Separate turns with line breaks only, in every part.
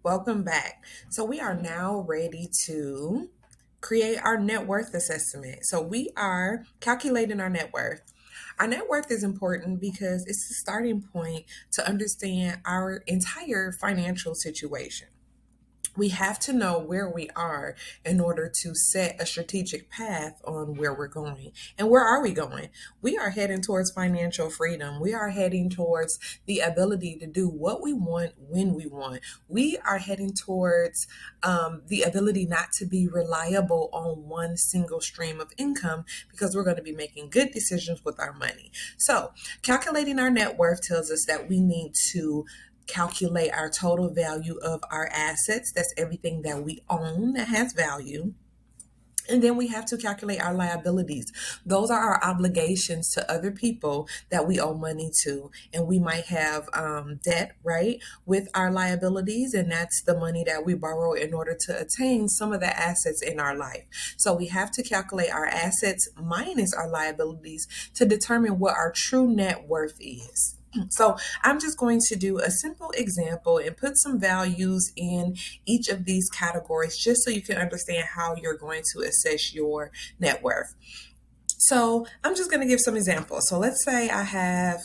Welcome back. So we are now ready to create our net worth assessment. So we are calculating our net worth. Our net worth is important because it's the starting point to understand our entire financial situation. We have to know where we are in order to set a strategic path on where we're going. And where are we going? We are heading towards financial freedom. We are heading towards the ability to do what we want when we want. We are heading towards the ability not to be reliable on one single stream of income because we're going to be making good decisions with our money. So, calculating our net worth tells us that we need to calculate our total value of our assets. That's everything that we own that has value. And then we have to calculate our liabilities. Those are our obligations to other people that we owe money to. And we might have debt, right, with our liabilities. And that's the money that we borrow in order to attain some of the assets in our life. So we have to calculate our assets minus our liabilities to determine what our true net worth is. So I'm just going to do a simple example and put some values in each of these categories just so you can understand how you're going to assess your net worth. So I'm just going to give some examples. So let's say I have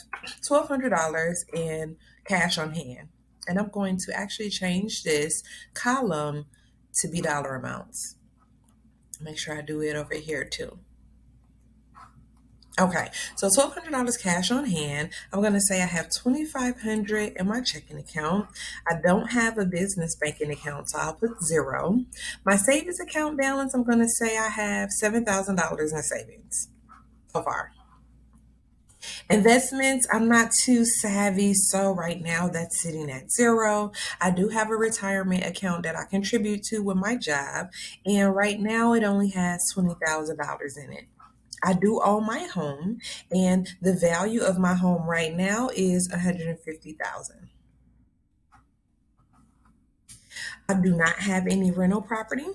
$1,200 in cash on hand, and I'm going to actually change this column to be dollar amounts. Make sure I do it over here too. Okay, so $1,200 cash on hand. I'm going to say I have $2,500 in my checking account. I don't have a business banking account, so I'll put zero. My savings account balance, I'm going to say I have $7,000 in savings so far. Investments, I'm not too savvy, so right now that's sitting at zero. I do have a retirement account that I contribute to with my job, and right now it only has $20,000 in it. I do own my home, and the value of my home right now is 150,000. I do not have any rental property.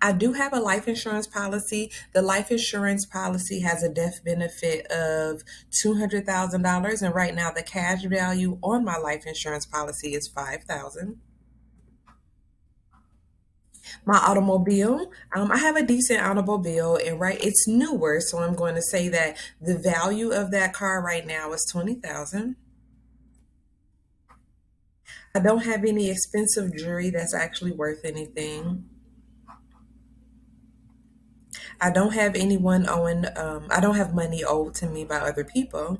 I do have a life insurance policy. The life insurance policy has a death benefit of $200,000, and right now the cash value on my life insurance policy is 5,000. My automobile, I have a decent automobile, and right, it's newer, so I'm going to say that the value of that car right now is 20,000. I don't have any expensive jewelry that's actually worth anything. I don't have anyone owing, I don't have money owed to me by other people.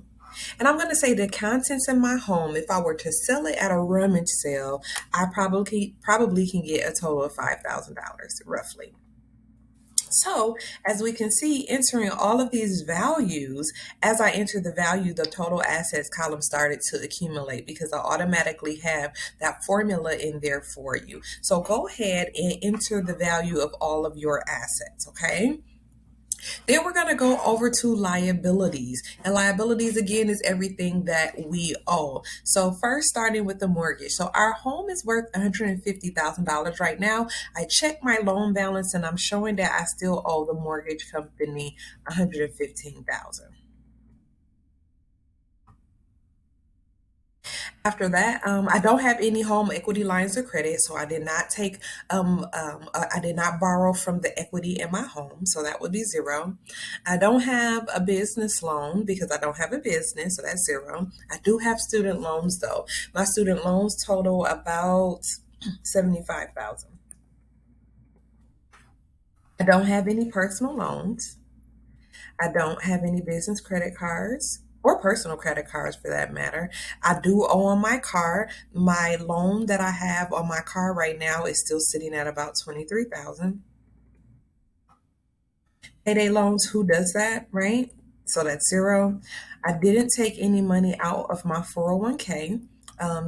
And I'm going to say the contents in my home, if I were to sell it at a rummage sale, I probably can get a total of $5,000 roughly. So, as we can see, entering all of these values, as I enter the value, the total assets column started to accumulate because I automatically have that formula in there for you. So, go ahead and enter the value of all of your assets, okay? Then we're going to go over to liabilities. And liabilities, again, is everything that we owe. So, first, starting with the mortgage. So, our home is worth $150,000 right now. I checked my loan balance and I'm showing that I still owe the mortgage company $115,000. After that, I don't have any home equity lines of credit, so I did not I did not borrow from the equity in my home, so that would be zero. I don't have a business loan because I don't have a business, so that's zero. I do have student loans though. My student loans total about 75,000. I don't have any personal loans. I don't have any business credit cards or personal credit cards for that matter. I do owe on my car. My loan that I have on my car right now is still sitting at about 23,000. Payday loans, who does that, right? So that's zero. I didn't take any money out of my 401k.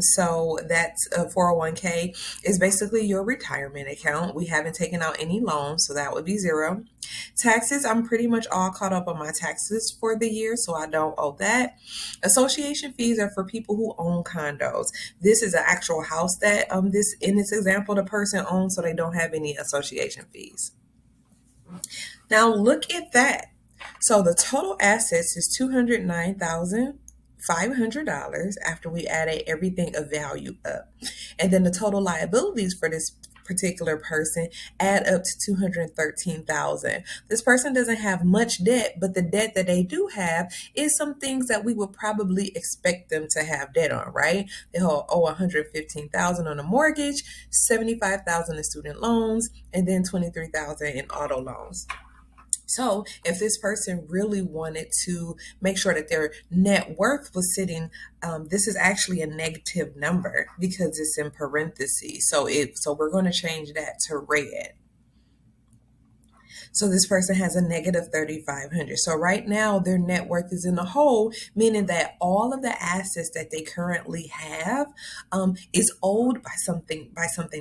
So that's a 401k is basically your retirement account. We haven't taken out any loans, so that would be zero. Taxes, I'm pretty much all caught up on my taxes for the year, so I don't owe that. Association fees are for people who own condos. This is an actual house that this in this example the person owns, so they don't have any association fees. Now look at that. So the total assets is 209,000. $500 after we added everything of value up. And then the total liabilities for this particular person add up to 213,000. This person doesn't have much debt, but the debt that they do have is some things that we would probably expect them to have debt on, right? They'll owe 115,000 on a mortgage, 75,000 in student loans, and then 23,000 in auto loans. So, if this person really wanted to make sure that their net worth was sitting, this is actually a negative number because it's in parentheses. So we're going to change that to red. So this person has a negative 3,500. So right now their net worth is in the hole, meaning that all of the assets that they currently have is owed by something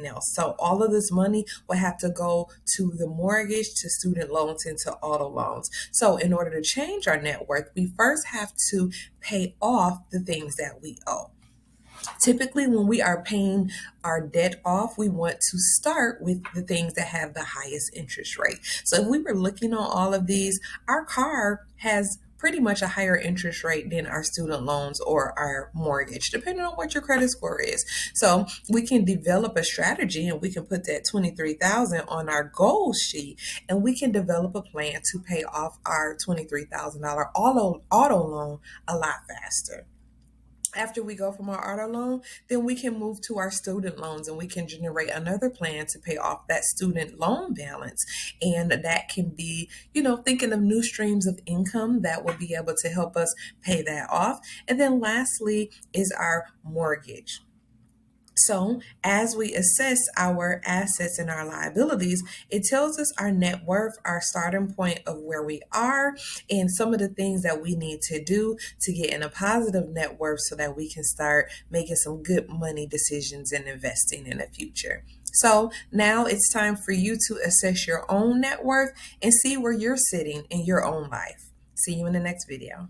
else. So all of this money will have to go to the mortgage, to student loans, and to auto loans. So in order to change our net worth, we first have to pay off the things that we owe. Typically, when we are paying our debt off, we want to start with the things that have the highest interest rate. So if we were looking on all of these, our car has pretty much a higher interest rate than our student loans or our mortgage, depending on what your credit score is. So we can develop a strategy and we can put that 23,000 on our goal sheet, and we can develop a plan to pay off our $23,000 auto loan a lot faster. After we go from our auto loan, then we can move to our student loans and we can generate another plan to pay off that student loan balance. And that can be, thinking of new streams of income that will be able to help us pay that off. And then lastly is our mortgage. So, as we assess our assets and our liabilities, it tells us our net worth, our starting point of where we are, and some of the things that we need to do to get in a positive net worth so that we can start making some good money decisions and investing in the future. So, now it's time for you to assess your own net worth and see where you're sitting in your own life. See you in the next video.